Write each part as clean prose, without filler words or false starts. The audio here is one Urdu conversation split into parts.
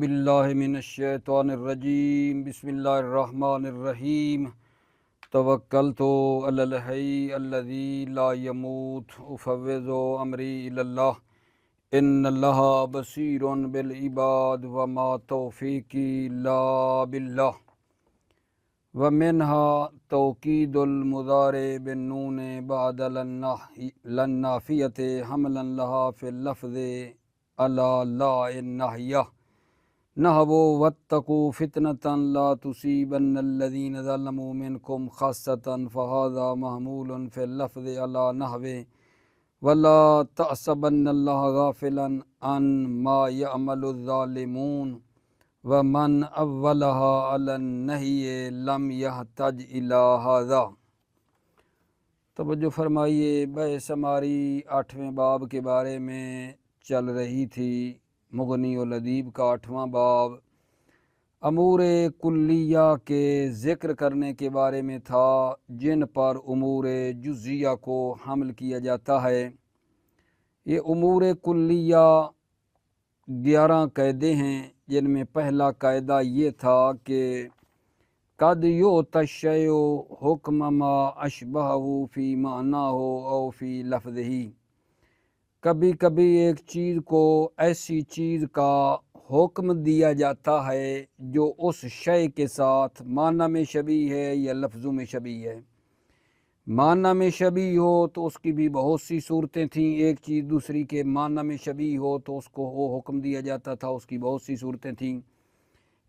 باللہ من الشیطان الرجیم بسم اللہ الرحمن الرحیم توکلت علی الحی الذی لا یموت افوض امری الی اللہ ان اللہ بصیر بالعباد وما توفیقی الا باللہ ومنہا توکید المضارع بالنون بعد للنافیۃ حملا لہا فی اللفظ علی لا الناہیہ نحو واتقوا فتنة لا تصیبن الذین ظلموا منکم خاصۃ فہذا محمول فی اللفظ علی نحو ولا تحسبن اللہ غافلا عن ما یعمل الظالمون ومن اولها علی النہی لم یحتج الی ھذا۔ توجہ فرمائیے، بحث ہماری 8ویں باب کے بارے میں چل رہی تھی۔ مغنی الادیب کا 8واں باب امور کلیہ کے ذکر کرنے کے بارے میں تھا، جن پر امور جزیہ کو حمل کیا جاتا ہے۔ یہ امور کلیہ 11 قاعدے ہیں، جن میں پہلا قاعدہ یہ تھا کہ قد یؤتی الشیء حکم ما اشبہہ فی معنیہ او فی لفظہ۔ کبھی کبھی ایک چیز کو ایسی چیز کا حکم دیا جاتا ہے جو اس شے کے ساتھ معنی میں شبیہ ہے یا لفظوں میں شبیہ ہے۔ معنی میں شبیہ ہو تو اس کی بھی بہت سی صورتیں تھیں، ایک چیز دوسری کے معنی میں شبیہ ہو تو اس کو وہ حکم دیا جاتا تھا، اس کی بہت سی صورتیں تھیں۔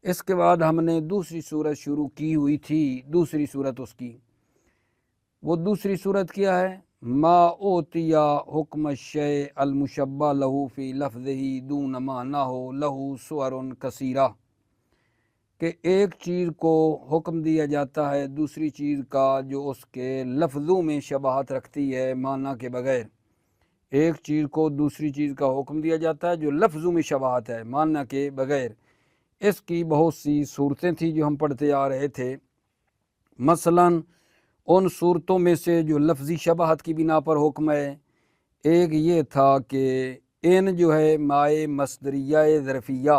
اس کے بعد ہم نے دوسری صورت شروع کی ہوئی تھی، دوسری صورت اس کی، وہ دوسری صورت کیا ہے؟ ما اوتیا حکم الشیء المشبہ لہو فی لفظہ دون معنیہ لہو صور کثیرہ، کہ ایک چیز کو حکم دیا جاتا ہے دوسری چیز کا جو اس کے لفظوں میں شباہت رکھتی ہے معنی کے بغیر۔ ایک چیز کو دوسری چیز کا حکم دیا جاتا ہے جو لفظوں میں شباہت ہے معنی کے بغیر۔ اس کی بہت سی صورتیں تھیں جو ہم پڑھتے آ رہے تھے۔ مثلاً ان صورتوں میں سے جو لفظی شباہت کی بنا پر حکم ہے، ایک یہ تھا کہ ان جو ہے مائے مصدریہ ظرفیہ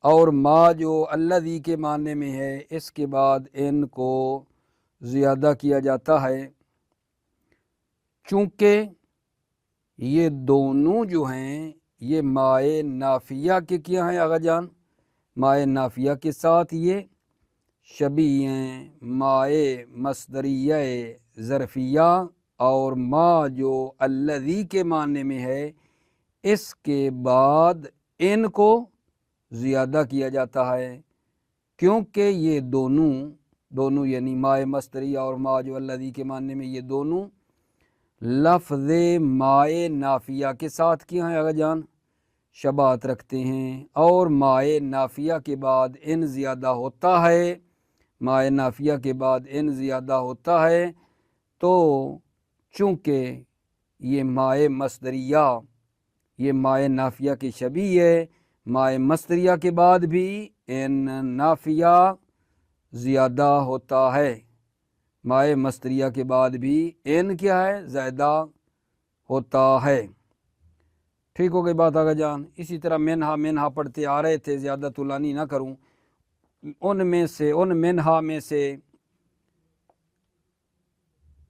اور ما جو الذی کے معنی میں ہے، اس کے بعد ان کو زیادہ کیا جاتا ہے، چونکہ یہ دونوں جو ہیں یہ مائے نافیہ کے کیا ہیں آغا جان؟ مائے نافیہ کے ساتھ یہ شبیہ ہیں۔ مائے مصدریہ ظرفیہ اور ما جو الذی کے معنی میں ہے، اس کے بعد ان کو زیادہ کیا جاتا ہے، کیونکہ یہ دونوں یعنی مائے مصدریہ اور ما جو الذی کے معنی میں، یہ دونوں لفظ مائے نافیہ کے ساتھ کیا ہیں آغا جان؟ شباہت رکھتے ہیں، اور مائے نافیہ کے بعد ان زیادہ ہوتا ہے، مائے نافیہ کے بعد ان زیادہ ہوتا ہے، تو چونکہ یہ مائے مصدریہ یہ مائے نافیہ کے شبیہ ہے، مائے مصدریہ کے بعد بھی ان نافیہ زیادہ ہوتا ہے، مائے مصدریہ کے بعد بھی ان کیا ہے؟ زیادہ ہوتا ہے۔ ٹھیک ہو گئی بات آگا جان؟ اسی طرح منہا پڑھتے آ رہے تھے، زیادہ طولانی نہ کروں۔ ان منہا میں سے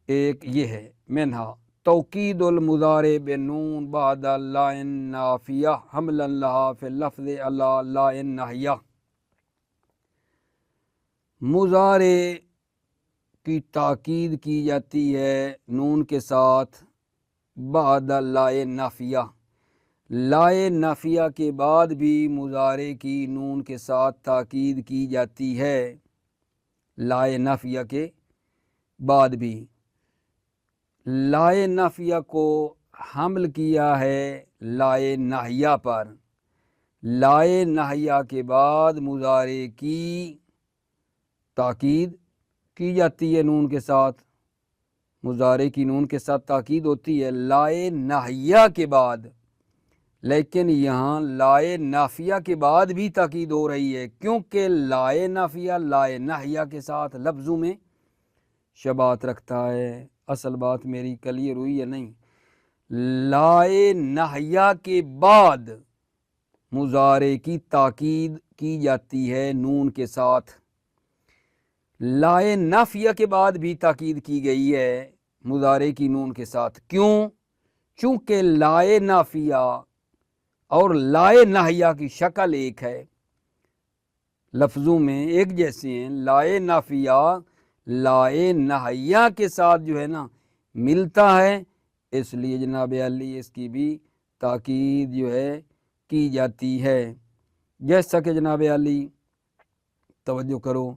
ایک یہ ہے، منہا توکید المضارع بالنون بعد لا النافیہ حملا لہا فی اللفظ علی لا الناہیہ۔ مضارع کی تاکید کی جاتی ہے نون کے ساتھ بعد لا نافیہ، لا نافیہ کے بعد بھی مضارع کی نون کے ساتھ تاکید کی جاتی ہے، لا نافیہ کے بعد بھی۔ لا نافیہ کو حمل کیا ہے لا ناہیہ پر، لا ناہیہ کے بعد مضارع کی تاکید کی جاتی ہے نون کے ساتھ، مضارع کی نون کے ساتھ تاکید ہوتی ہے لا ناہیہ کے بعد، لیکن یہاں لا نافیہ کے بعد بھی تاکید ہو رہی ہے، کیونکہ لا نافیہ لا ناہیہ کے ساتھ لفظوں میں شباہت رکھتا ہے۔ اصل بات میری کلیئر ہوئی یا نہیں؟ لا ناہیہ کے بعد مضارع کی تاکید کی جاتی ہے نون کے ساتھ۔ لائے نافیہ کے بعد بھی تاکید کی گئی ہے مضارع کی نون کے ساتھ۔ کیوں؟ چونکہ لائے نافیہ اور لائے ناہیہ کی شکل ایک ہے، لفظوں میں ایک جیسے ہیں۔ لائے نافیہ لائے ناہیہ کے ساتھ جو ہے نا ملتا ہے، اس لیے جناب علی اس کی بھی تاکید جو ہے کی جاتی ہے، جیسا کہ جناب علی توجہ کرو،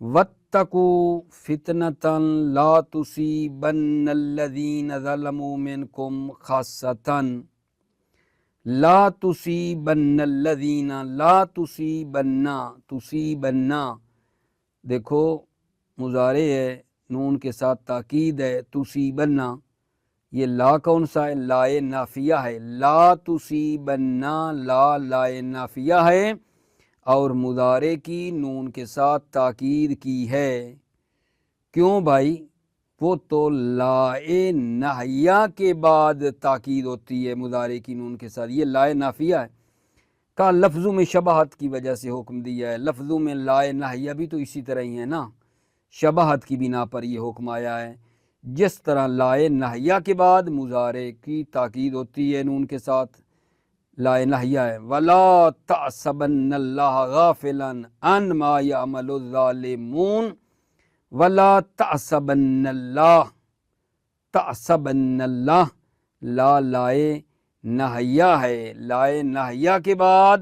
وَاتَّقُوا فِتْنَةً لَا تُصِيبَنَّ الَّذِينَ ظَلَمُوا مِنْكُمْ خَاصَّةً۔ لا تصیبن الذین، لا تصیبن، دیکھو مضارع ہے نون کے ساتھ تاکید ہے، تصیبن، یہ لا کون سا ہے؟ لائے نافیہ ہے۔ لا تصیبن لا لائے نافیہ ہے اور مضارع کی نون کے ساتھ تاکید کی ہے۔ کیوں بھائی؟ وہ تو لائے ناہیہ کے بعد تاکید ہوتی ہے مضارع کی نون کے ساتھ، یہ لائے نافیہ ہے کا لفظوں میں شباہت کی وجہ سے حکم دیا ہے۔ لفظوں میں لائے ناہیہ بھی تو اسی طرح ہی ہے نا، شباہت کی بنا پر یہ حکم آیا ہے۔ جس طرح لائے ناہیہ کے بعد مضارع کی تاکید ہوتی ہے نون کے ساتھ، لائے ناہیہ ہے، وَلَا تَحْسَبَنَّ اللَّهَ غَافِلًا عَمَّا يَعْمَلُ الظَّالِمُونَ وَلَا تَحْسَبَنَّ اللَّهَ، تَحْسَبَنَّ اللَّهَ، لا لائے ناہیہ ہے، لائے ناہیہ کے بعد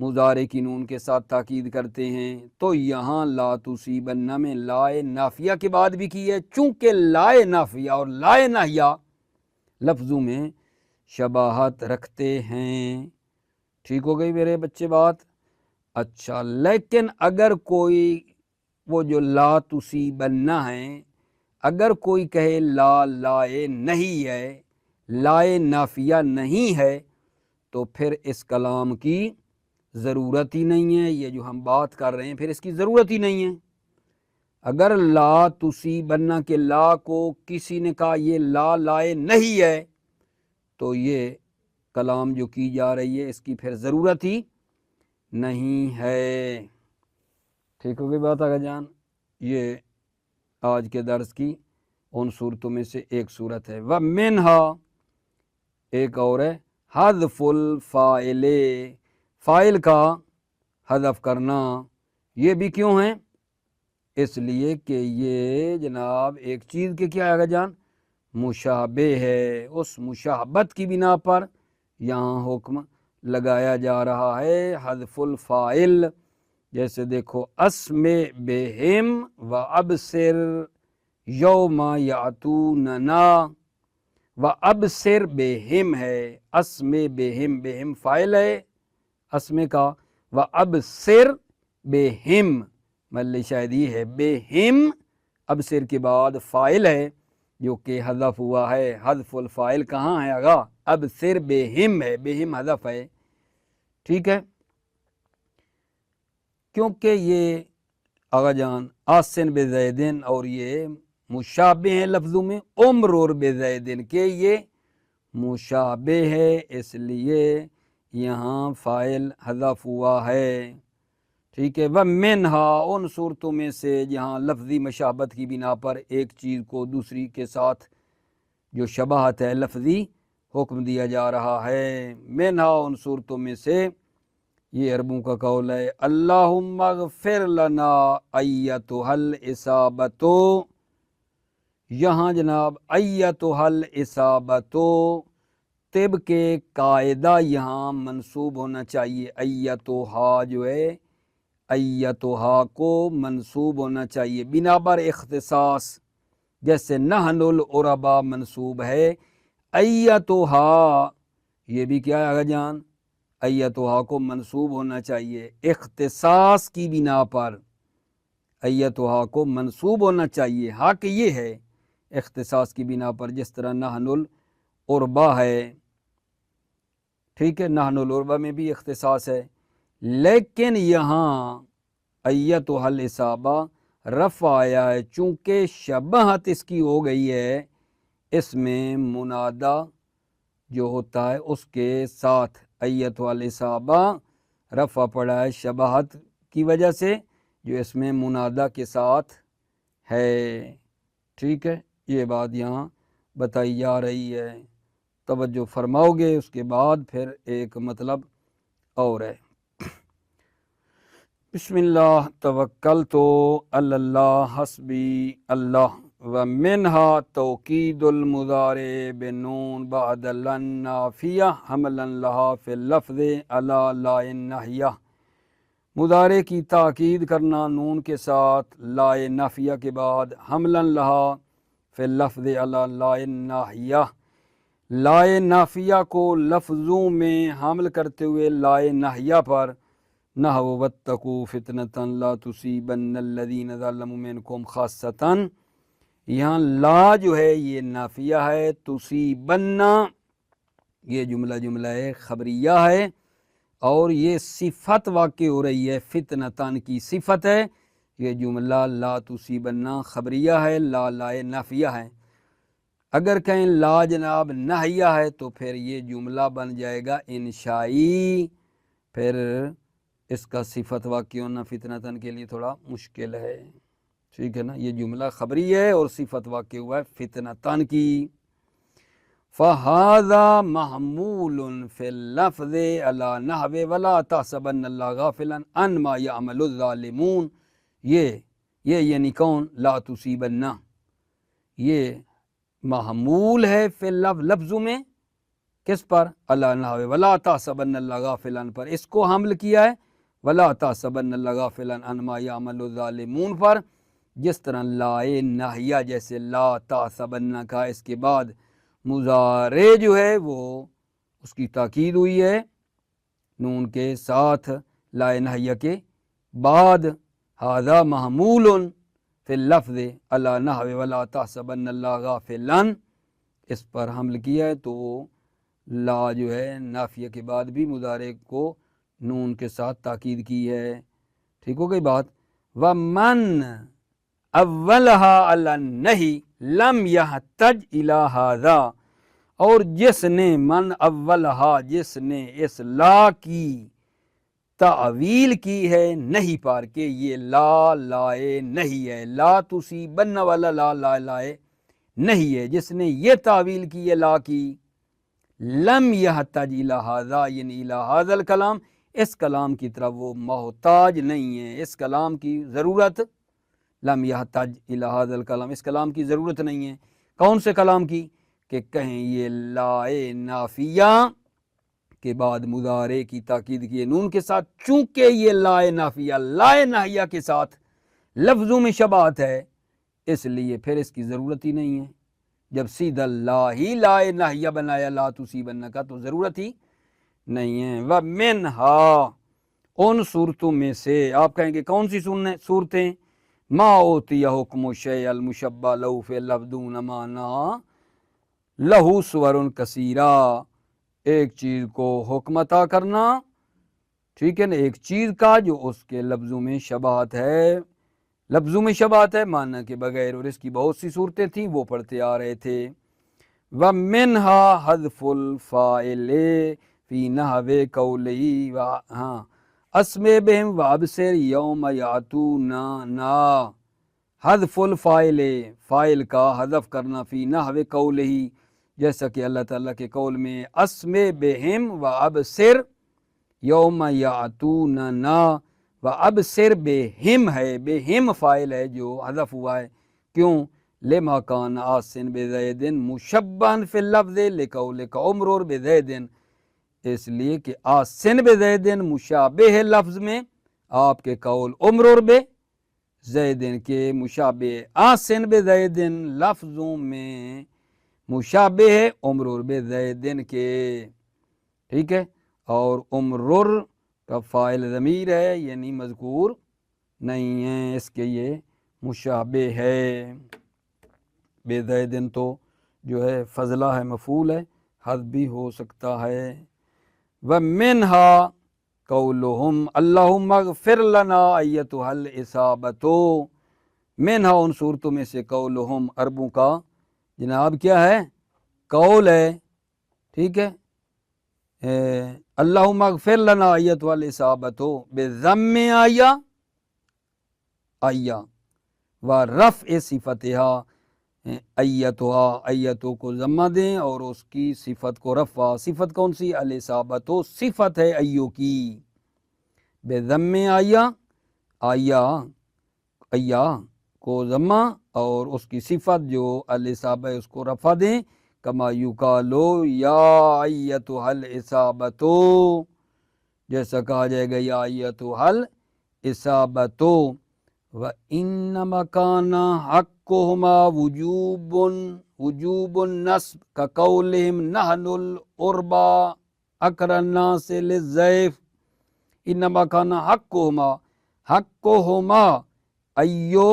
مضارع کی نون کے ساتھ تاکید کرتے ہیں، تو یہاں لا تصیبن میں لائے نافیہ کے بعد بھی کی ہے، چونکہ لائے نافیہ اور لائے ناہیہ لفظوں میں شباہت رکھتے ہیں۔ ٹھیک ہو گئی میرے بچے بات؟ اچھا، لیکن اگر کوئی وہ جو لا تصیبن ہے، اگر کوئی کہے لا لائے نہیں ہے، لائے نافیہ نہیں ہے، تو پھر اس کلام کی ضرورت ہی نہیں ہے، یہ جو ہم بات کر رہے ہیں پھر اس کی ضرورت ہی نہیں ہے۔ اگر لا تصیبن کے لا کو کسی نے کہا یہ لا لائے نہیں ہے، تو یہ کلام جو کی جا رہی ہے اس کی پھر ضرورت ہی نہیں ہے۔ ٹھیک ہو گئی بات آگا جان؟ یہ آج کے درس کی ان صورتوں میں سے ایک صورت ہے۔ وَمِنْهَا، ایک اور ہے حذف الفاعل، فاعل کا حذف کرنا۔ یہ بھی کیوں ہے؟ اس لیے کہ یہ جناب ایک چیز کے کیا ہے جان؟ مشابہ ہے، اس مشابہت کی بنا پر یہاں حکم لگایا جا رہا ہے حذف الفاعل۔ جیسے دیکھو، اسمع بہم و ابصر یوم یاتوننا، و ابصر بہم ہے، اسمع بہم، بہم فاعل ہے اسمع کا، و ابصر بہم محل شاہد یہ ہے، بہم ابصر کے بعد فاعل ہے جو کہ حذف ہوا ہے۔ حذف الفاعل کہاں ہے آگا؟ ابصر بہم ہے، بہم حذف ہے، ٹھیک ہے، کیونکہ یہ آغا جان آسن بزیدن اور یہ مشابہ ہیں لفظوں میں، عمر بزیدن کے یہ مشابہ ہے، اس لیے یہاں فاعل حذف ہوا ہے، ٹھیک ہے۔ وَمِنْهَا، ان صورتوں میں سے جہاں لفظی مشابہت کی بنا پر ایک چیز کو دوسری کے ساتھ جو شباہت ہے لفظی حکم دیا جا رہا ہے۔ منہا، ان صورتوں میں سے یہ عربوں کا قول ہے، اللہم اغفر لنا ایتھا الاصابۃ، یہاں جناب ایتھا الاصابۃ طب کے قاعدہ یہاں منصوب ہونا چاہیے، ایتھا جو ہے ایتھا کو منصوب ہونا چاہیے بنا بر اختصاص، جیسے نحن العربا منصوب ہے، ایتھا یہ بھی کیا ہے آگا جان؟ ایتھا کو منصوب ہونا چاہیے اختصاص کی بنا پر، ایتھا کو منصوب ہونا چاہیے، حق یہ ہے اختصاص کی بنا پر، جس طرح نحن العربا ہے، ٹھیک ہے، نحن العربا میں بھی اختصاص ہے، لیکن یہاں ایتھا الاصابہ رفع آیا ہے، چونکہ شباہت اس کی ہو گئی ہے، اس میں منادہ جو ہوتا ہے اس کے ساتھ ایت والاصابہ رفع پڑا ہے شباہت کی وجہ سے جو اس میں منادہ کے ساتھ ہے، ٹھیک ہے، یہ بات یہاں بتائی جا رہی ہے، توجہ فرماؤ گے۔ اس کے بعد پھر ایک مطلب اور ہے، بسم اللہ توکلت علی اللہ حسبی اللہ، ومنہا توکید المضارع بنون بعد لن نافیہ حملا لہا فی اللفظ علی لا النہیہ، مضارع کی تاکید کرنا نون کے ساتھ لا نافیہ کے بعد حملا لہا فی اللفظ علی لا النہیہ، لا نافیہ کو لفظوں میں حمل کرتے ہوئے لا نہیہ پر، نحو واتقوا فتنۃ لا تصیبن الذین ظلموا منکم خاصۃ، یہاں لا جو ہے یہ نافیہ ہے، تصیبن یہ جملہ خبریہ ہے، اور یہ صفت واقع ہو رہی ہے، فتنتن کی صفت ہے، یہ جملہ لا تصیبن خبریہ ہے، لا نافیہ ہے۔ اگر کہیں لا جناب نہیہ ہے تو پھر یہ جملہ بن جائے گا انشائی، پھر اس کا صفت واقع ہونا فتنتن کے لیے تھوڑا مشکل ہے، ٹھیک ہے نا، یہ جملہ خبری ہے اور صفت واقع ہوا ہے فتنتن کی۔ فَهَذَا مَحْمُولٌ فِي اللَّفْظِ عَلَى نَحْوِ وَلَا تَحْسَبَنَّ اللَّهَ غَافِلًا عَمَّا يَعْمَلُ الظَّالِمُونَ، یہ یعنی کون؟ لا تصیبن، یہ محمول ہے فی اللفظ، لفظوں میں، کس پر؟ علی نحو ولا تحسبن اللہ غافلا پر، اس کو حمل کیا ہے ولا تحسبن اللہ غافلا عما یعمل الظالمون پر، جس طرح لا نہیہ جیسے لا تحسبن کا اس کے بعد مضارع جو ہے وہ اس کی تاکید ہوئی ہے نون کے ساتھ لا نہیہ کے بعد، ھذا محمول فی اللفظ علی نحو ولا تحسبن اللہ غافلا، اس پر حمل کیا ہے تو لا جو ہے نافیہ کے بعد بھی مضارع کو نون کے ساتھ تاکید کی ہے، ٹھیک ہو گئی بات۔ وَمَنْ أَوَّلَهَا عَلَى النَّهِي لَمْ يَحْتَجْ إِلَى هَذَا، اور جس نے من اولها، جس نے اس لا کی تعویل کی ہے نہیں پر کہ یہ لا لائے نہیں ہے، لا تصیبن والا لا لائے نہیں ہے، جس نے یہ تعویل کی ہے لا کی، لم یحتج الی ھذا یعنی الی ھذا الکلام، اس کلام کی طرف وہ محتاج نہیں ہے، اس کلام کی ضرورت، لم یحتج الی ھذا الکلام، اس کلام کی ضرورت نہیں ہے، کون سے کلام کی؟ کہ کہیں یہ لا نافیہ کے بعد مضارع کی تاکید کی ہے نون کے ساتھ، چونکہ یہ لا نافیہ لا ناہیہ کے ساتھ لفظوں میں شباہت ہے، اس لیے پھر اس کی ضرورت ہی نہیں ہے، جب سیدھا لا ہی لا ناہیہ بنایا لا تصیبن کا تو ضرورت ہی نہیں ہے۔ وَمِنْهَا، ان صورتوں میں سے، آپ کہیں گے کون سی صورتیں؟ ما اوتی حکم الشیء المشبہ لہو فی اللفظ دون معنی لہو صور کثیرہ، ایک چیز کو حکم عطا کرنا، ٹھیک ہے نا، ایک چیز کا جو اس کے لفظوں میں شباہت ہے، لفظوں میں شباہت ہے معنی کے بغیر، اور اس کی بہت سی صورتیں تھیں وہ پڑھتے آ رہے تھے۔ وَمِنْهَا حَذْفُ الْفَاعِلِ فِي نَحْوِ قَوْلِهِ أَسْمِ بِهِمْ وَأَبْصِرْ يَوْمَ يَأْتُونَنَا، حذف الفاعل، فاعل کا حذف کرنا، فی نحو قولہ، جیسا کہ اللہ تعالیٰ کے قول میں اسمع بہم وابصر یوم یاتوننا، وابصر بہم ہے، بہم فاعل ہے جو حذف ہوا ہے، کیوں؟ لما کان آسن بزید مشبہن فی اللفظ لقولک عمرر بزید، اس لیے کہ آسن بزید مشابہ ہے لفظ میں آپ کے قول عمرر بے زیدن کے مشابہ، آسن بزیدن لفظوں میں مشابہ ہے عمرر بزیدن کے، ٹھیک ہے، اور عمرر کا فاعل ضمیر ہے یعنی مذکور نہیں ہے، اس کے یہ مشابہ ہے، بزیدن تو جو ہے فضلہ ہے، مفعول ہے، حذف بھی ہو سکتا ہے۔ وَمِنْهَا قولہم اللہم اغفر لنا ایتھا الاصابۃ، منہا ان صورتوں میں سے قولہم عربوں کا جناب کیا ہے؟ قول ہے، ٹھیک ہے، اللہم اغفر لنا آیت والاصابتو بضم آیا آیا و رفع صفتہا ایتھا ایتو کو ضمہ دیں اور اس کی صفت کو رفع. صفت کون سی؟ الاصابتو صفت ہے ایو کی. بضم آیا آیا ایا کو ضمہ اور اس کی صفت جو الاصابہ اس کو رفع دیں. کما یقالو یا ایتھا الاصابتو، جیسا کہا جائے گا یا ایتھا الاصابتو. وَإِنَّمَا كَانَ حَقُّهُمَا وُجُوبُ النَّصْبِ كَقَوْلِهِمْ نَحْنُ الْعُرْبَى أَقْرَبُ النَّاسِ لِلضَّيْفِ. انما کان حقہما ایو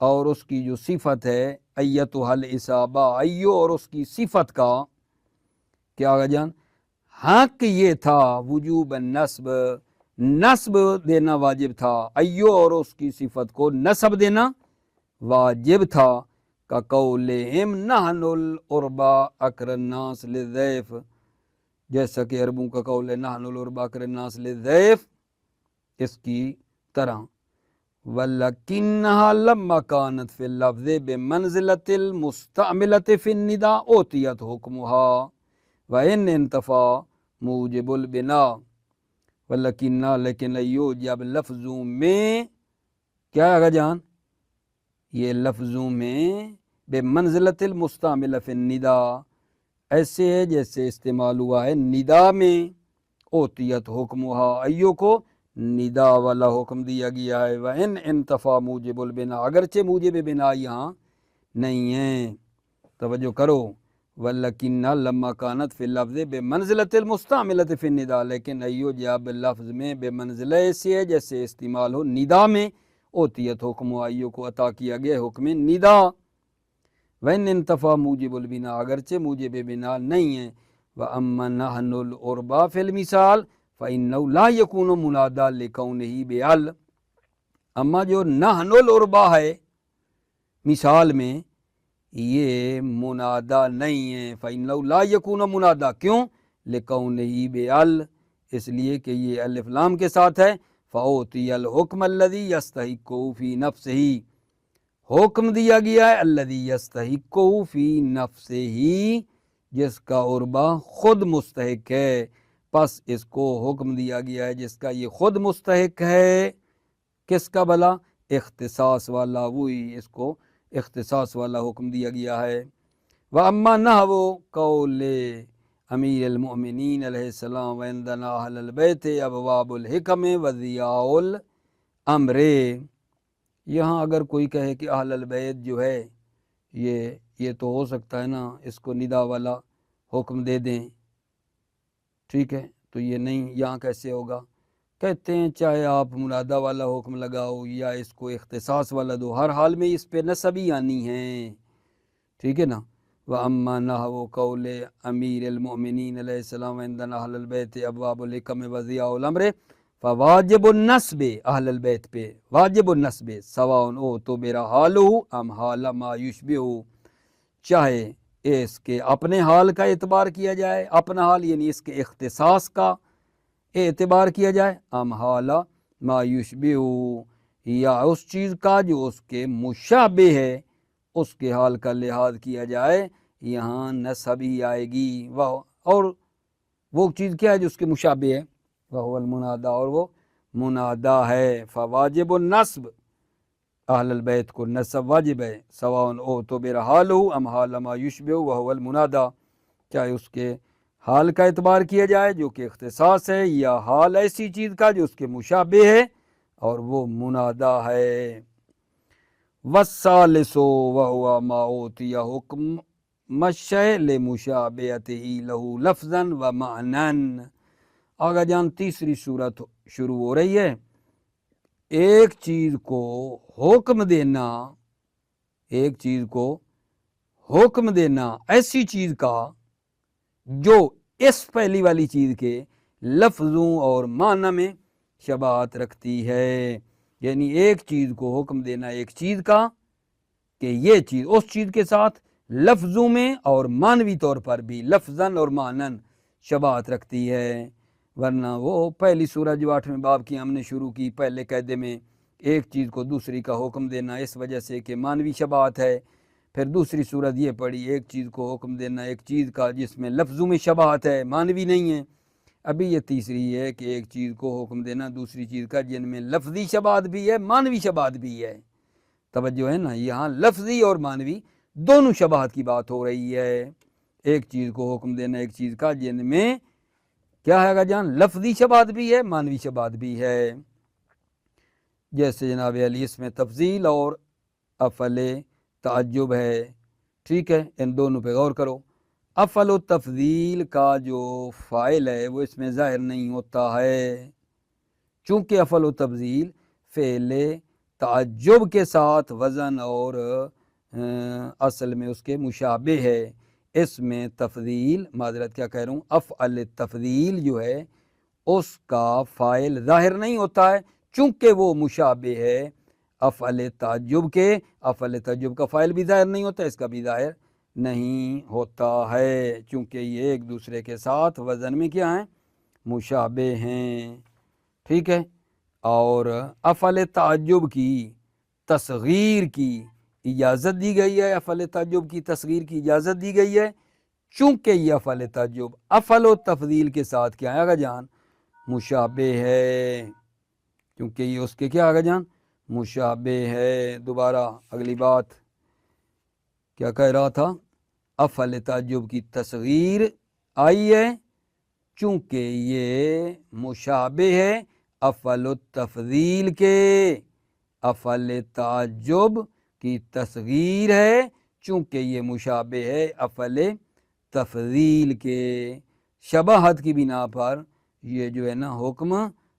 اور اس کی جو صفت ہے ایتھا الاصابہ، ایو اور اس کی صفت کا کیا آگا جان حق یہ تھا وجوب النصب، نصب دینا واجب تھا. ایو اور اس کی صفت کو نصب دینا واجب تھا. کا قولہم نحن العربى اقرب الناس للضیف، جیسا کہ عربوں کا قول ہے نحن العربى اقرب الناس للضیف، اس کی طرح. وَلَكِنَّهَا لَمَّا كَانَتْ فِي اللَّفْظِ بِمَنْزِلَةِ الْمُسْتَعْمِلَةِ فِي النِّدَاءِ أُعْطِيَتْ حُكْمُهَا وَإِنْ انْتَفَى مُوجِبُ الْبِنَاءِ. وَلَكِنَّا لیکن ایو جب لفظوں میں کیا ہے جان، یہ لفظوں میں بمنزلۃ المستعملہ فی النداء ایسے ہے جیسے استعمال ہوا ہے ندا میں. اوتیت حکمہا ایو کو ندا والا حکم دیا گیا ہے. وَإِنْ انتفا موجب البنا، اگرچہ موجب بنا یہاں نہیں ہے. توجہ کرو. وَلَكِنَّ لَمَّا كَانَتْ فِي اللَّفْظِ بِمَنْزِلَةِ الْمُسْتَعْمِلَةِ فِي النِّدَاءِ، لیکن ایو جب لفظ میں بے منزلہ ایسی ہے جیسے استعمال ہو ندا میں. اوتیت حکم ایو کو عطا کیا گیا حکم ندا. وَإِنْ انتفا موجب البنا، اگرچہ موجب بنا نہیں ہے. وَأَمَّا نَحْنُ الْعُرْبَى فِي الْمِثَالِ فَإِنَّهُ لَا يَكُونُ مُنَادًا لِكَوْنِهِ بِأَلْ. اما جو نحن العربى ہے مثال میں یہ منادا نہیں ہے. فَإِنَّهُ لَا يَكُونُ منادا، کیوں؟ لِكَوْنِهِ بِأَلْ، اس لیے کہ یہ الف لام کے ساتھ ہے. فَأُعْطِيَ الْحُكْمَ الَّذِي يَسْتَحِقُّهُ فِي نَفْسِهِ، حکم دیا گیا ہے الذی یستحقہ فی نفسہ، جس کا عربہ خود مستحق ہے. پس اس کو حکم دیا گیا ہے جس کا یہ خود مستحق ہے. کس کا بھلا؟ اختصاص والا، وہی اس کو اختصاص والا حکم دیا گیا ہے. وَأَمَّا نَحْوُ قَوْلِ امیر المؤمنین علیہ السلام وَعِنْدَنَا أَهْلُ الْبَيْتِ أَبْوَابُ الْحِكَمِ وَضِيَاءُ الْأَمْرِ. یہاں اگر کوئی کہے کہ اہل البیت جو ہے یہ تو ہو سکتا ہے نا اس کو ندا والا حکم دے دیں، ٹھیک ہے، تو یہ نہیں، یہاں کیسے ہوگا؟ کہتے ہیں چاہے آپ منادا والا حکم لگاؤ یا اس کو اختصاص والا دو، ہر حال میں اس پہ نصب ہی آنی ہے، ٹھیک ہے نا. وَأَمَّا نَحْوُ قَوْلِ امیر المؤمنین علیہ السلام عندنا اہل البیت ابواب الحکم وضیاء الامر فواجب النصب، اہل البیت پہ واجب النصب سواء او تو میرا حال ہو ام حال ما یشبہ، چاہے اس کے اپنے حال کا اعتبار کیا جائے، اپنا حال یعنی اس کے اختصاص کا اعتبار کیا جائے، ام حال ما یشبہ، یا اس چیز کا جو اس کے مشابہ ہے اس کے حال کا لحاظ کیا جائے، یہاں نصب ہی آئے گی. اور وہ چیز کیا ہے جو اس کے مشابہ ہے؟ وَهُوَ الْمُنَادَى، اور وہ منادا ہے. فواجب النصب، اہل البیت کو نصب واجب ہے. سواء او تو میرا حال ہو ام حال ما یشبہ وهو المنادا، چاہے اس کے حال کا اعتبار کیا جائے جو کہ اختصاص ہے، یا حال ایسی چیز کا جو اس کے مشابہ ہے اور وہ منادا ہے. والثالث وهو ما اوتی حکم الشیء لمشابہتہ لہ لفظا ومعنی. آگا جان تیسری صورت شروع ہو رہی ہے. ایک چیز کو حکم دینا، ایک چیز کو حکم دینا ایسی چیز کا جو اس پہلی والی چیز کے لفظوں اور معنی میں شباہت رکھتی ہے. یعنی ایک چیز کو حکم دینا ایک چیز کا کہ یہ چیز اس چیز کے ساتھ لفظوں میں اور معنوی طور پر بھی لفظاً اور معنن شباہت رکھتی ہے. ورنہ وہ پہلی سورہ جو 8ویں باب کی ہم نے شروع کی پہلے قاعدے میں ایک چیز کو دوسری کا حکم دینا اس وجہ سے کہ مانوی شباہت ہے، پھر دوسری صورت یہ پڑھی ایک چیز کو حکم دینا ایک چیز کا جس میں لفظوں میں شباہت ہے مانوی نہیں ہے، ابھی یہ تیسری ہے کہ ایک چیز کو حکم دینا دوسری چیز کا جن میں لفظی شباہت بھی ہے مانوی شباہت بھی ہے۔ توجہ ہے نا، یہاں لفظی اور مانوی دونوں شباہت کی بات ہو رہی ہے، ایک چیز کو حکم دینا ایک چیز کا جن میں کیا ہے گا جان، لفظی شباہت بھی ہے مانوی شباہت بھی ہے، جیسے جناب علی اس میں تفضیل اور افعل تعجب ہے، ٹھیک ہے، ان دونوں پہ غور کرو۔ افعل و تفضیل کا جو فاعل ہے وہ اس میں ظاہر نہیں ہوتا ہے، چونکہ افعل و تفضیل فعل تعجب کے ساتھ وزن اور اصل میں اس کے مشابہ ہے، اس میں تفضیل معذرت کیا کہہ رہا ہوں افعل تفضیل جو ہے اس کا فاعل ظاہر نہیں ہوتا ہے چونکہ وہ مشابہ ہے افعل تعجب کے، افعل تعجب کا فاعل بھی ظاہر نہیں ہوتا اس کا بھی ظاہر نہیں ہوتا ہے چونکہ یہ ایک دوسرے کے ساتھ وزن میں کیا ہیں مشابہ ہیں، ٹھیک ہے۔ اور افعل تعجب کی تصغیر کی اجازت دی گئی ہے، افعل تعجب کی تصغیر کی اجازت دی گئی ہے چونکہ یہ افعل تعجب افعل و تفضیل کے ساتھ کیا آگا جان مشابہ ہے، کیونکہ یہ اس کے کیا آگا جان مشابہ ہے۔ دوبارہ اگلی بات کیا کہہ رہا تھا، افعل تعجب کی تصغیر آئی ہے چونکہ یہ مشابہ ہے افعل التفضیل کے، افعل تعجب کی تصغیر ہے چونکہ یہ مشابہ ہے افعل تفضیل کے، شباہت کی بنا پر یہ جو ہے نا حکم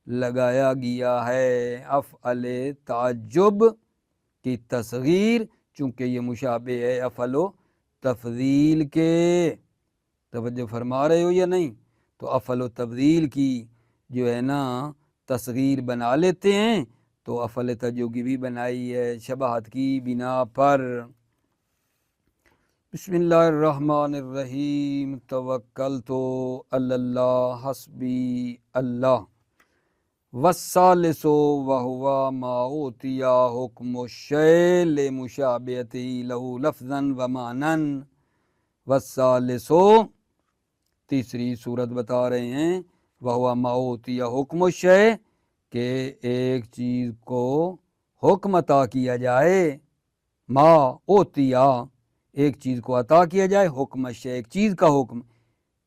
لگایا گیا ہے، افعل تعجب کی تصغیر چونکہ یہ مشابہ ہے افعل و تفضیل کے، توجہ فرما رہے ہو یا نہیں؟ تو افعل و تفضیل کی جو ہے نا تصغیر بنا لیتے ہیں تو افعل تعجب کی بھی بنائی ہے شباہت کی بنا پر۔ بسم اللہ الرحمن الرحیم، توکلت علی اللہ حسبی اللہ، والثالث وہو ما اوتی حکم الشیء لمشابہتہ لہ لفظا ومعنی، والثالث تیسری صورت بتا رہے ہیں، وہو ما اوتی حکم الشیء کہ ایک چیز کو حکم عطا کیا جائے، ما اوتیا ایک چیز کو عطا کیا جائے، حکم شے ایک چیز کا حکم،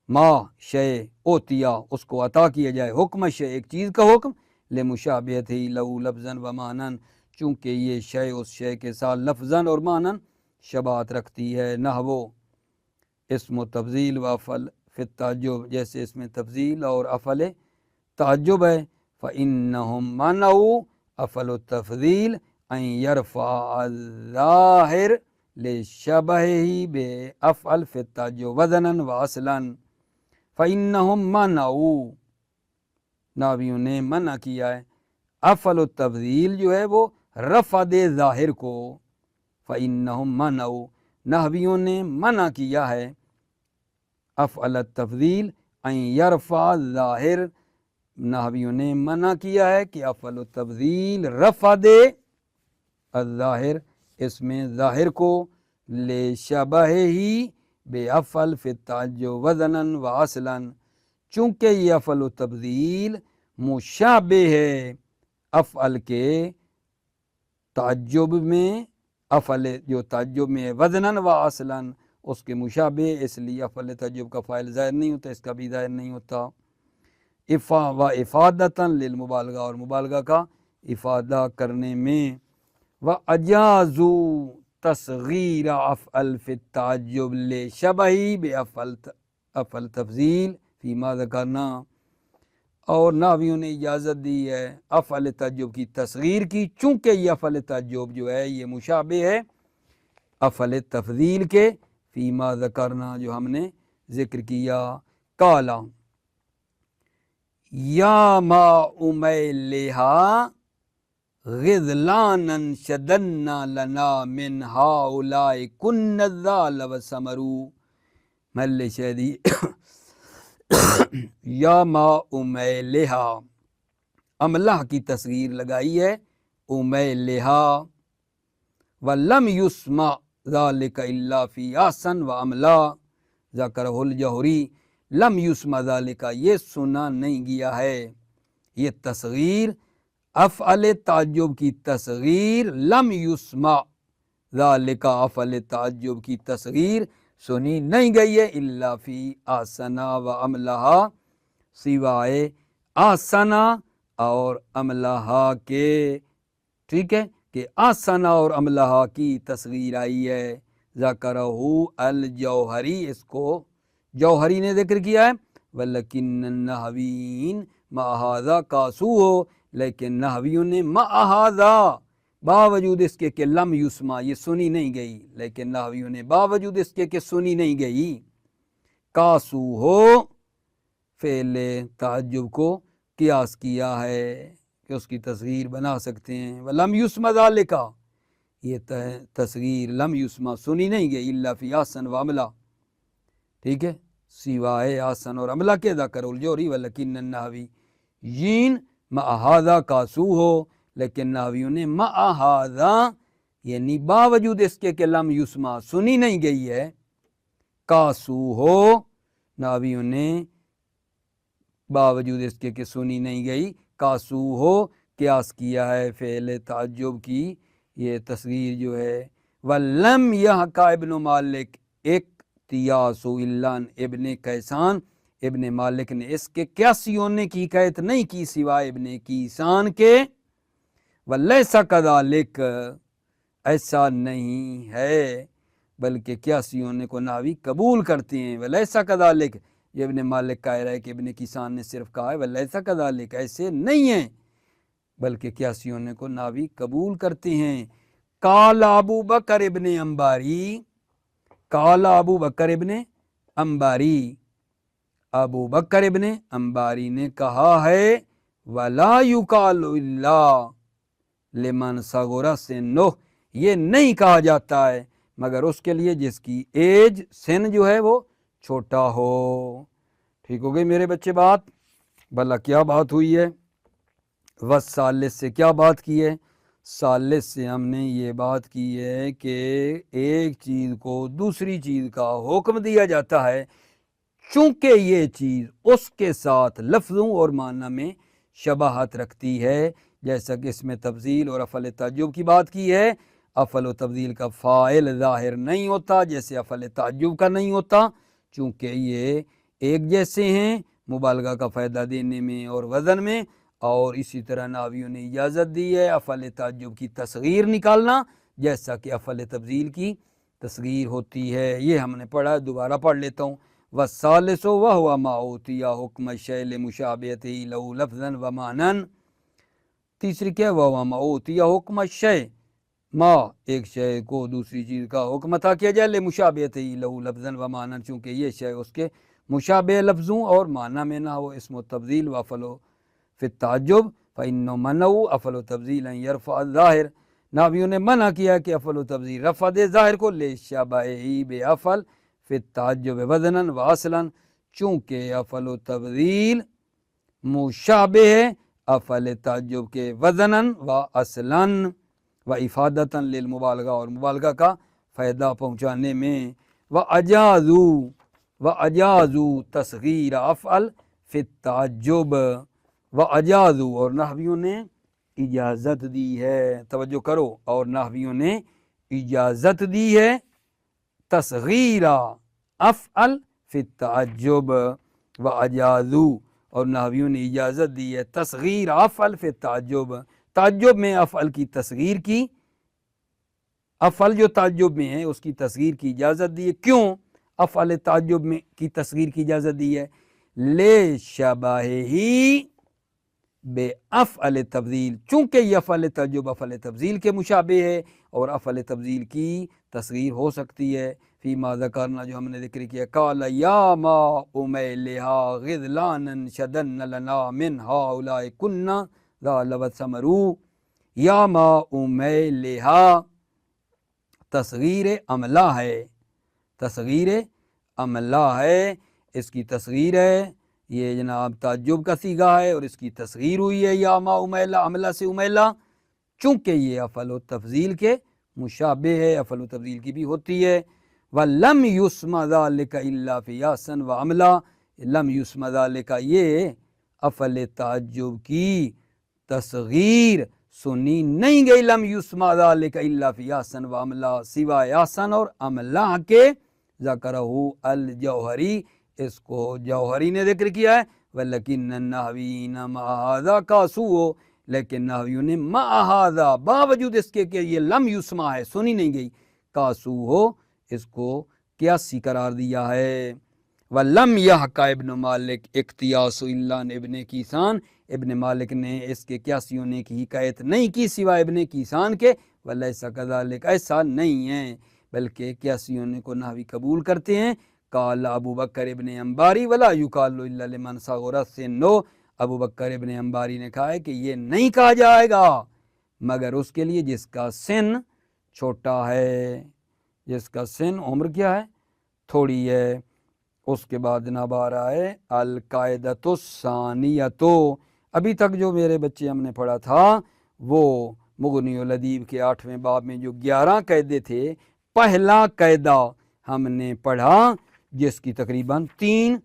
ما شے اوتیا اس کو عطا کیا جائے، حکم شے ایک چیز کا حکم، لمشابہتہ لہ لفظا و معنی چونکہ یہ شے اس شے کے ساتھ لفظاً اور معنی شباہت رکھتی ہے، نحو اسم و تفضیل و افعل فی التعجب جیسے اس میں تفضیل اور افعل تعجب ہے، فإنہم منعوا افعل التفضیل ان یرفع الظاہر لشبہہ بافعل فی التعجب وزنا واصلا، فإنہم منعوا ناویوں نے منع کیا ہے افعل التفضیل جو ہے وہ رفع دے ظاہر کو، فإنہم منعوا نحویوں نے منع کیا ہے افعل التفضیل ان یرفع ظاہر، نحویوں نے منع کیا ہے کہ افعل التفضیل رفع دے الظاہر اس میں ظاہر کو، لشبہہ بافعل فی التعجب وزنا واصلا چونکہ یہ افعل التفضیل مشابہ ہے افعل کے تعجب میں، افعل جو تعجب میں وزنا واصلا اس کے مشابہ، اس لیے افعل تعجب کا فاعل ظاہر نہیں ہوتا اس کا بھی ظاہر نہیں ہوتا۔ و افادۃ للمبالغہ اور مبالغہ کا افادہ کرنے میں، وَأَجَازُوا تَصْغِيرَ افعل فی التعجب لشبہہ بافعل تفضیل فیما ذکرنا، اور ناویوں نے اجازت دی ہے افعل تعجب کی تصغیر کی چونکہ یہ افعل تعجب جو ہے یہ مشابہ ہے افعل تفضیل کے، فیما ذکرنا جو ہم نے ذکر کیا، کالا یا ما امیلہا غذلانا شدنا لنا من ہؤلاء کن الذال وثمروا محل شہدی یا ما امیلہا، املہ کی تصغیر لگائی ہے امیلہا، ولم یسمع ذالک الا فی احسن و املا ذکرہ الجوہری، لم یسمع ذالک، یہ سنا نہیں گیا ہے، یہ تصغیر افعل تعجب کی تصغیر، لم یسمع ذالک، افعل تعجب کی تصغیر سنی نہیں گئی ہے، الا فی احسنا و املہا، سوائے احسنا اور املہا کے، ٹھیک ہے، کہ احسنا اور املہا کی تصغیر آئی ہے، ذکرہ الجوہری، اس کو جوہری نے ذکر کیا ہے، ولیکن النحوین مع ھذا قاسوہ، لیکن نحویوں نے مع ھذا، باوجود اس کے کہ لم یسمع، یہ سنی نہیں گئی، لیکن نحویوں نے باوجود اس کے کہ سنی نہیں گئی، قاسوہ، فعل تعجب کو قیاس کیا ہے کہ اس کی تصغیر بنا سکتے ہیں، ولم یسمع ذالک، یہ تصغیر لم یسمع سنی نہیں گئی، الا فی احسن و املا، ٹھیک ہے، سوائے احسن اور املا کے، ذکر الجوہری، ولیکن النحویین مع ھذا قاسوہ، لیکن نحویوں نے مع ھذا یعنی باوجود اس کے کہ لم یسمع سنی نہیں گئی ہے، قاسوہ، نحویوں نے باوجود اس کے کہ سنی نہیں گئی، قاسوہ، قیاس کیا ہے فعل تعجب کی یہ تصغیر جو ہے، وَلَمْ يَحْكَ ابن مالک اقتیاس الا ابن کیسان، ابن مالک نے اس کے قیاسی ہونے کی حکایت نہیں کی سوائے ابن کیسان کے، وَلَيْسَ كَذَلِكَ، ایسا نہیں ہے، بلکہ قیاسی ہونے کو نحوی قبول کرتے ہیں، وَلَيْسَ كَذَلِكَ، یہ ابن مالک کہہ رہا ہے کہ ابن کیسان نے صرف کہا ہے وَلَيْسَ كَذَلِكَ، ایسے نہیں ہیں، بلکہ قیاسی ہونے کو نحوی قبول کرتے ہیں۔ قال ابو بکر ابن انباری، قال ابو بکر ابن انباری، ابو بکر ابن انباری نے کہا ہے، وَلَا يُقَالُ إِلَّا لِمَنْ صَغُرَ سِنُّهُ، یہ نہیں کہا جاتا ہے مگر اس کے لیے جس کی ایج، سن جو ہے وہ چھوٹا ہو۔ ٹھیک ہو گئی میرے بچے بات؟ بھلا کیا بات ہوئی ہے؟ والثالث سے کیا بات کی ہے؟ ثالث سے ہم نے یہ بات کی ہے کہ ایک چیز کو دوسری چیز کا حکم دیا جاتا ہے چونکہ یہ چیز اس کے ساتھ لفظوں اور معنی میں شباہت رکھتی ہے، جیسا کہ اس میں تفضیل اور افعل تعجب کی بات کی ہے، افعل و تفضیل کا فاعل ظاہر نہیں ہوتا جیسے افعل تعجب کا نہیں ہوتا، چونکہ یہ ایک جیسے ہیں مبالغہ کا فائدہ دینے میں اور وزن میں، اور اسی طرح نحویوں نے اجازت دی ہے افعل تعجب کی تصغیر نکالنا جیسا کہ افعل تفضیل کی تصغیر ہوتی ہے۔ یہ ہم نے پڑھا، دوبارہ پڑھ لیتا ہوں۔ والثالث وهو ما اوتی حکم الشیء لمشابہتہ لہ لفظا و معنی، تیسری کیا؟ وهو ما اوتی حکم الشیء، ما ایک شے کو دوسری چیز کا حکم عطا کیا جائے، لمشابہتہ لہ لفظا و معنی، چونکہ یہ شے اس کے مشابہ لفظوں اور معنی میں نہ ہو، اسم التفضیل و افعل فی التعجب فإنه منعوا افعل و تفضیل ان یرفع الظاہر، نحویوں نے منع کیا کہ افعل و تفضیل رفع دے ظاہر کو، لشبہہ بافعل فی التعجب وزنا و اصلا، چونکہ افعل و تفضیل مشابہ ہے افعل تعجب کے وزنا و اصلا و افادتا للمبالغہ، اور مبالغہ کا فائدہ پہنچانے میں، وَأَجَازُوا تصغیر افعل فی التعجب، وَأَجَازُوا، اور نحویوں نے اجازت دی ہے، توجہ کرو، اور نحویوں نے اجازت دی ہے تصغیر افعل فی التعجب، وَأَجَازُوا، اور نحویوں نے اجازت دی ہے تصغیر افعل فی التعجب، تعجب میں افعل کی تصغیر کی، افعل جو تعجب میں ہے اس کی تصغیر کی اجازت دی ہے۔ کیوں افعل تعجب میں کی تصغیر کی اجازت دی ہے؟ لے شبہہ بے افعل تفضیل، چونکہ یہ افعل تعجب افعل تفضیل کے مشابہ ہے اور افعل تفضیل کی تصغیر ہو سکتی ہے، فیما ذکرنا، جو ہم نے ذکر کیا، قال یا ما امیلہا غذلانا شدن لنا من ہؤلاء کنا ذا لبت ثمرو، یا ما امیلہا تصغیر عملہ ہے، تصغیر عملہ ہے، اس کی تصغیر ہے یہ جناب تعجب کا صیغہ ہے اور اس کی تصغیر ہوئی ہے یا ما امیلا، عملہ سے امیلا، چونکہ یہ افعل و تفضیل کے مشابہ ہے، افعل و تفضیل کی بھی ہوتی ہے۔ وَلَمْ يُسْمَ ذَلِكَ إِلَّا فِي يَاسًا وَعَمْلًا، لم یسم ذالک، یہ افعل تعجب کی تصغیر سنی نہیں گئی، لم یسم ذالک الا فی یاسن وعملہ، سوا یاسن اور عملہ کے، ذکرہ الجوہری، اس کو جوہری نے ذکر کیا ہے، ولیکن النحویین مع ھذا قاسوہ، لیکن نحویوں نے مع ھذا، باوجود اس کے کہ یہ لم یسمع ہے، سنی نہیں گئی، قاسوہ، اس کو قیاسی قرار دیا ہے۔ وَلَمْ يَحْكَ ابن مالک اقتیاس الا ابن کیسان، ابن مالک نے اس کے قیاسیوں نے کی حکایت نہیں کی سوائے ابن کیسان کے، وَلَيْسَ كَذَلِكَ، ایسا نہیں ہے، بلکہ قیاسیوں نے کو نحوی قبول کرتے ہیں۔ قال ابو بکر ابن انباری ولا يقال الا لمن صغر سنہ، ابو بکر ابن انباری نے کہا ہے کہ یہ نہیں کہا جائے گا مگر اس کے لیے جس کا سن چھوٹا ہے، جس کا سن عمر کیا ہے، تھوڑی ہے۔ اس کے بعد جناب آ رہا ہے القاعدۃ الثانیۃ، ابھی تک جو میرے بچے ہم نے پڑھا تھا وہ مغنی الادیب کے 8ویں باب میں جو 11 قاعدے تھے، پہلا قاعدہ ہم نے پڑھا جس کی تقریباً 3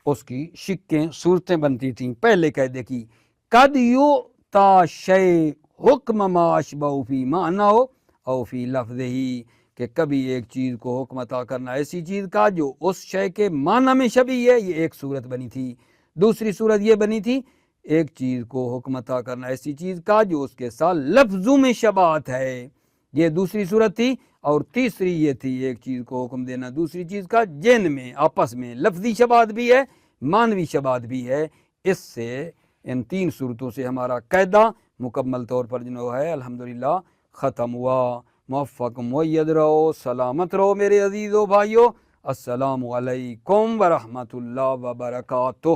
اس کی شقیں صورتیں بنتی تھیں۔ پہلے قاعدے کی قد یؤتی شیء حکم ما اشبہ فی معنی او فی لفظہ، کہ کبھی ایک چیز کو حکم عطا کرنا ایسی چیز کا جو اس شے کے معنی میں شبیہ ہے، یہ ایک صورت بنی تھی۔ دوسری صورت یہ بنی تھی ایک چیز کو حکم عطا کرنا ایسی چیز کا جو اس کے ساتھ لفظوں میں شباہت ہے، یہ دوسری صورت تھی۔ اور تیسری یہ تھی ایک چیز کو حکم دینا دوسری چیز کا جن میں آپس میں لفظی شباہت بھی ہے، معنوی شباہت بھی ہے۔ اس سے ان 3 صورتوں سے ہمارا قاعدہ مکمل طور پر جو ہے الحمدللہ ختم ہوا۔ موفق مؤید رہو، سلامت رہو میرے عزیزو بھائیو، السلام علیکم ورحمۃ اللہ وبرکاتہ۔